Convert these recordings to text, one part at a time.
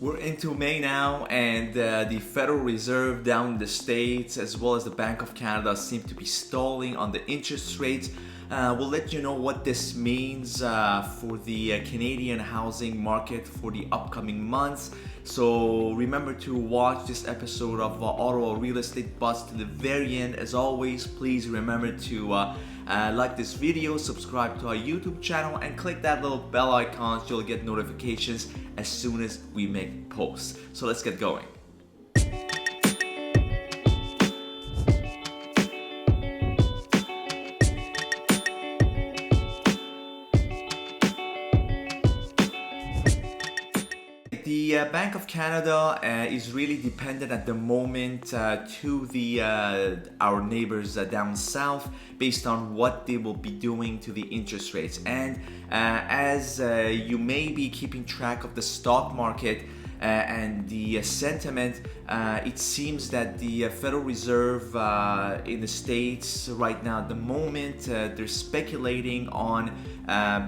We're into May now, and the Federal Reserve down in the States as well as the Bank of Canada seem to be stalling on the interest rates. We'll let you know what this means for the Canadian housing market for the upcoming months. So remember to watch this episode of Ottawa Real Estate Buzz to the very end. As always, please remember to like this video, subscribe to our YouTube channel, and click that little bell icon so you'll get notifications as soon as we make posts. So let's get going. The Bank of Canada is really dependent at the moment to the our neighbors down south based on what they will be doing to the interest rates. And as you may be keeping track of the stock market and the sentiment, it seems that the Federal Reserve in the States right now at the moment, they're speculating on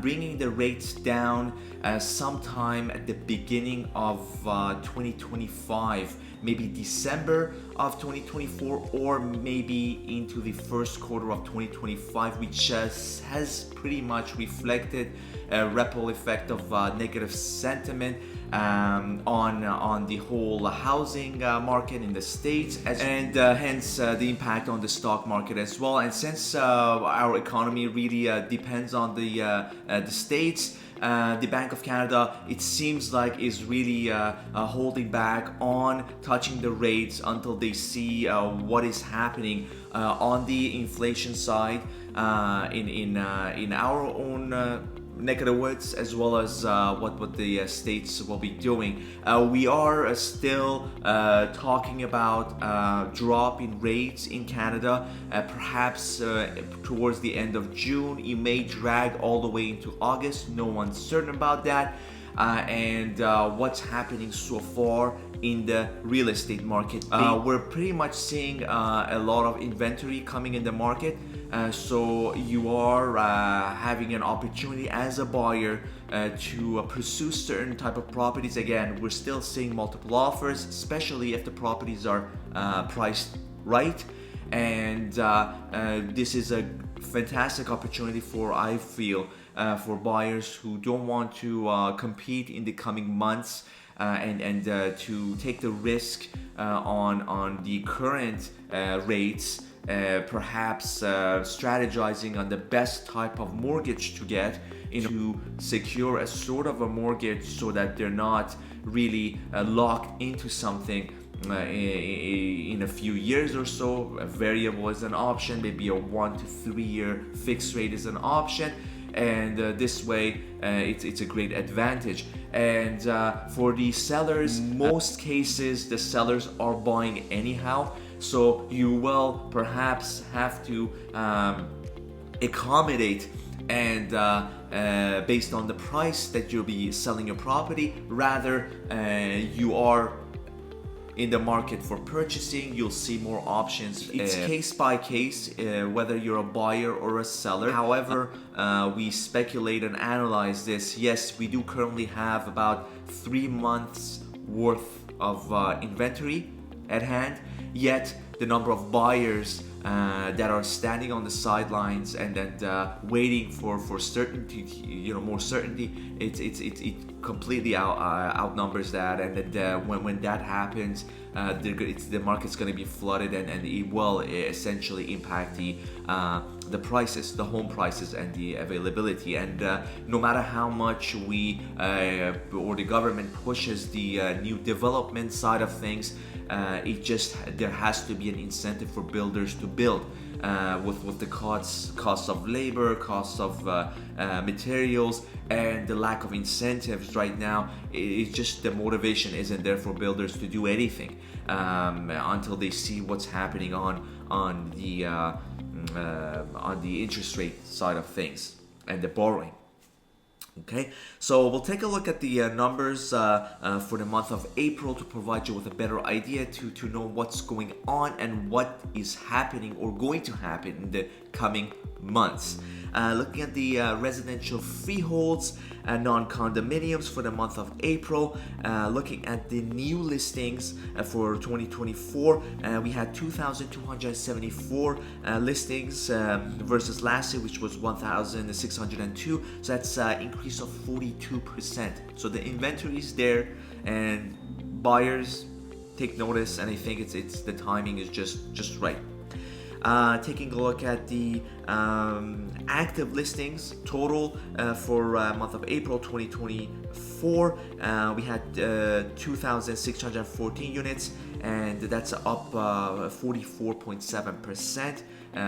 bringing the rates down sometime at the beginning of 2025, maybe December of 2024, or maybe into the first quarter of 2025, which has pretty much reflected a ripple effect of negative sentiment on the whole housing market in the States, and hence the impact on the stock market as well. And since our economy really depends on the States, the Bank of Canada, it seems like, is really holding back on touching the rates until they see what is happening on the inflation side in our own neck of the woods, as well as what the states will be doing. We are still talking about drop in rates in Canada, perhaps towards the end of June. It may drag all the way into August. No one's certain about that. And what's happening so far in the real estate market. We're pretty much seeing a lot of inventory coming in the market. So you are having an opportunity as a buyer to pursue certain type of properties. Again, we're still seeing multiple offers, especially if the properties are priced right. And this is a fantastic opportunity for, I feel, for buyers who don't want to compete in the coming months and to take the risk on the current rates. Perhaps strategizing on the best type of mortgage to get to secure a sort of a mortgage so that they're not really locked into something in a few years or so. A variable is an option, maybe a 1 to 3 year fixed rate is an option, and this way it's a great advantage. And for the sellers, most cases the sellers are buying anyhow, so you will perhaps have to accommodate and based on the price that you'll be selling your property. Rather, you are in the market for purchasing, you'll see more options. It's case by case, whether you're a buyer or a seller. However, we speculate and analyze this. Yes, we do currently have about 3 months worth of inventory at hand, yet the number of buyers that are standing on the sidelines and waiting for certainty, more certainty, it completely outnumbers that. And when that happens, the market's going to be flooded, and it will essentially impact the prices, the home prices, and the availability. And no matter how much we or the government pushes the new development side of things, there has to be an incentive for builders to build. With the costs of labor, costs of materials, and the lack of incentives right now, it's just the motivation isn't there for builders to do anything until they see what's happening on the interest rate side of things and the borrowing. Okay, so we'll take a look at the numbers for the month of April to provide you with a better idea to know what's going on and what is happening or going to happen in the coming months. Looking at the residential freeholds, non-condominiums for the month of April. Looking at the new listings for 2024, we had 2,274 listings versus last year, which was 1,602. So that's an increase of 42%. So the inventory is there, and buyers take notice, and I think it's the timing is just right. Taking a look at the active listings total for month of April 2024, we had 2,614 units, and that's up 44.7%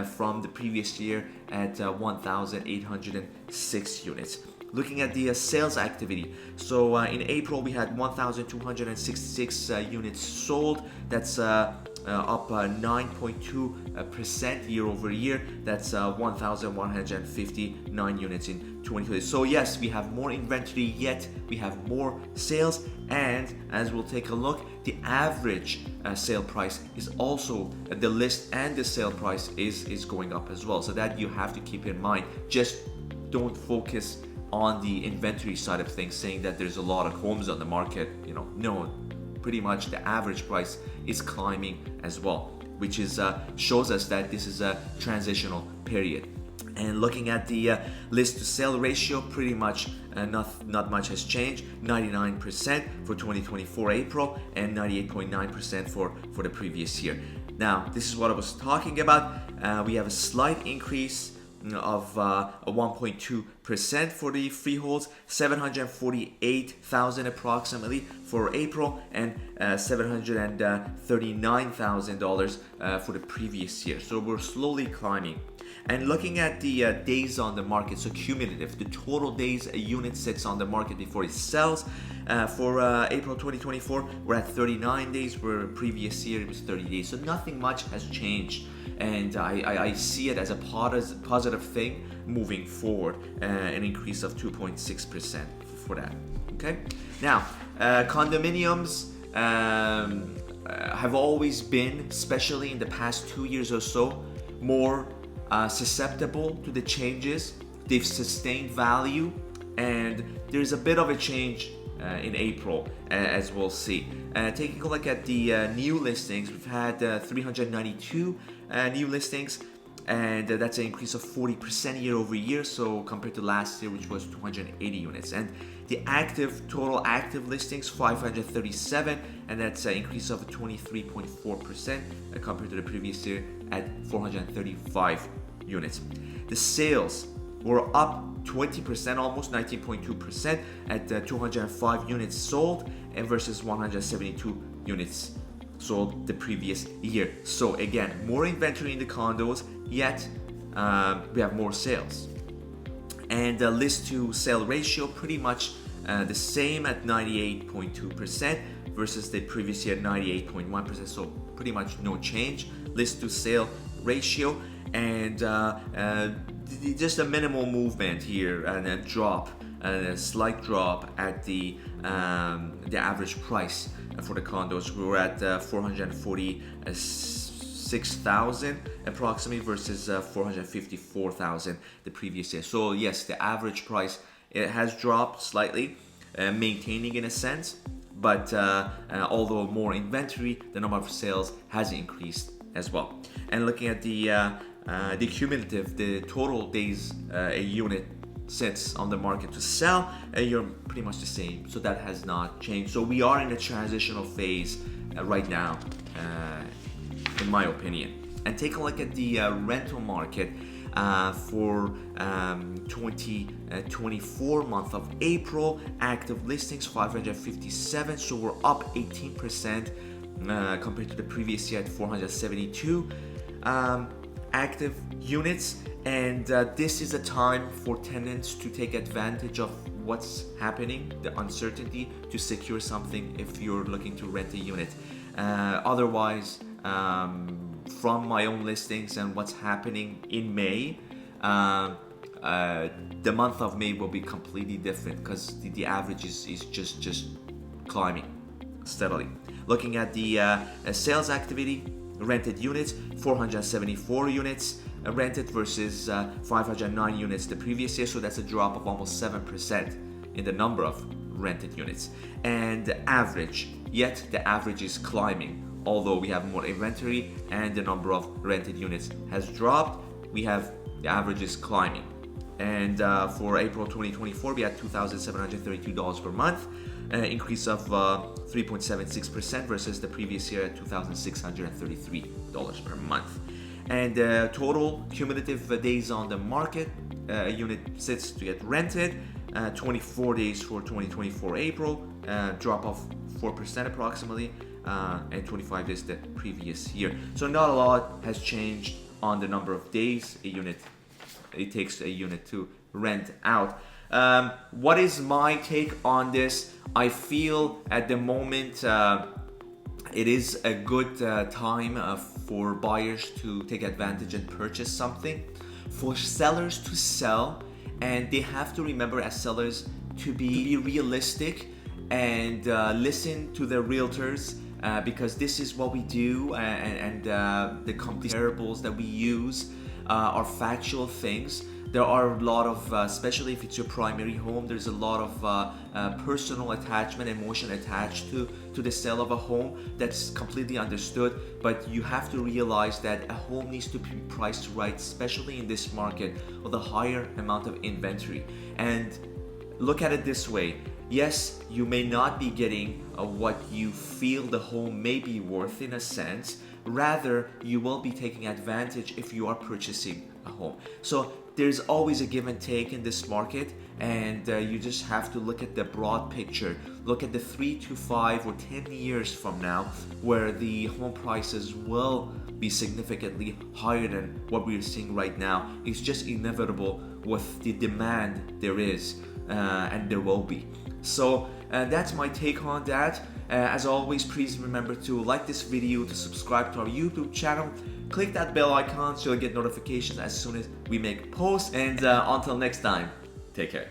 from the previous year at 1,806 units. Looking at the sales activity, so in April we had 1,266 units sold. That's up 9.2% year over year. That's 1,159 units in 2020. So yes, we have more inventory, yet we have more sales, and as we'll take a look, the average sale price is also, the list and the sale price is going up as well. So that you have to keep in mind. Just don't focus on the inventory side of things, saying that there's a lot of homes on the market. No, pretty much the average price is climbing as well, which is shows us that this is a transitional period. And looking at the list to sale ratio, pretty much not much has changed. 99% for 2024 April and 98.9% for the previous year. Now, this is what I was talking about. We have a slight increase of 1.2% for the freeholds, 748,000 approximately for April, and $739,000 for the previous year. So we're slowly climbing. And looking at the days on the market, so cumulative, the total days a unit sits on the market before it sells. For April 2024, we're at 39 days, where previous year it was 30 days. So nothing much has changed. And I see it as a positive thing moving forward, an increase of 2.6% for that. Okay. Now, condominiums have always been, especially in the past 2 years or so, more susceptible to the changes. They've sustained value, and there's a bit of a change in April, as we'll see. Taking a look at the new listings, we've had 392 new listings, and that's an increase of 40% year over year, so compared to last year, which was 280 units. And the total active listings, 537, and that's an increase of 23.4% compared to the previous year at 435 units. The sales were up 20%, almost 19.2% at 205 units sold, and versus 172 units sold the previous year. So again, more inventory in the condos, yet we have more sales. And the list to sale ratio pretty much the same at 98.2% versus the previous year 98.1%. So pretty much no change. List to sale ratio, and just a minimal movement here, and a drop, a slight drop at the average price for the condos. We were at 446,000 approximately versus 454,000 the previous year. So yes, the average price, it has dropped slightly, maintaining in a sense, but although more inventory, the number of sales has increased as well. And looking at the cumulative, the total days a unit sits on the market to sell, you're pretty much the same. So that has not changed. So we are in a transitional phase right now, in my opinion. And take a look at the rental market for 2024 month of April. Active listings 557, so we're up 18% compared to the previous year at 472 active units. And this is a time for tenants to take advantage of what's happening, the uncertainty, to secure something if you're looking to rent a unit. Otherwise, from my own listings and what's happening in May, the month of May will be completely different because the average is just climbing steadily. Looking at the sales activity, rented units, 474 units rented versus 509 units the previous year, so that's a drop of almost 7% in the number of rented units. And the average, yet the average is climbing. Although we have more inventory and the number of rented units has dropped, the average is climbing. And for April 2024, we had $2,732 per month, an increase of 3.76% versus the previous year at $2,633 per month. And total cumulative days on the market, a unit sits to get rented, 24 days for 2024 April, drop of 4% approximately, and 25 days the previous year. So not a lot has changed on the number of days it takes a unit to rent out. What is my take on this? I feel at the moment it is a good time for buyers to take advantage and purchase something, for sellers to sell, and they have to remember as sellers to be realistic and listen to their realtors, because this is what we do, and the comparables that we use are factual things. There are a lot of, especially if it's your primary home, there's a lot of personal attachment, emotion attached to the sale of a home. That's completely understood, but you have to realize that a home needs to be priced right, especially in this market with a higher amount of inventory. And look at it this way. Yes, you may not be getting what you feel the home may be worth in a sense. Rather, you will be taking advantage if you are purchasing a home. So there's always a give and take in this market, and you just have to look at the broad picture. Look at the 3 to 5 or 10 years from now, where the home prices will be significantly higher than what we're seeing right now. It's just inevitable with the demand there is, and there will be. So that's my take on that. As always, please remember to like this video, to subscribe to our YouTube channel, click that bell icon so you'll get notifications as soon as we make posts, and until next time, take care.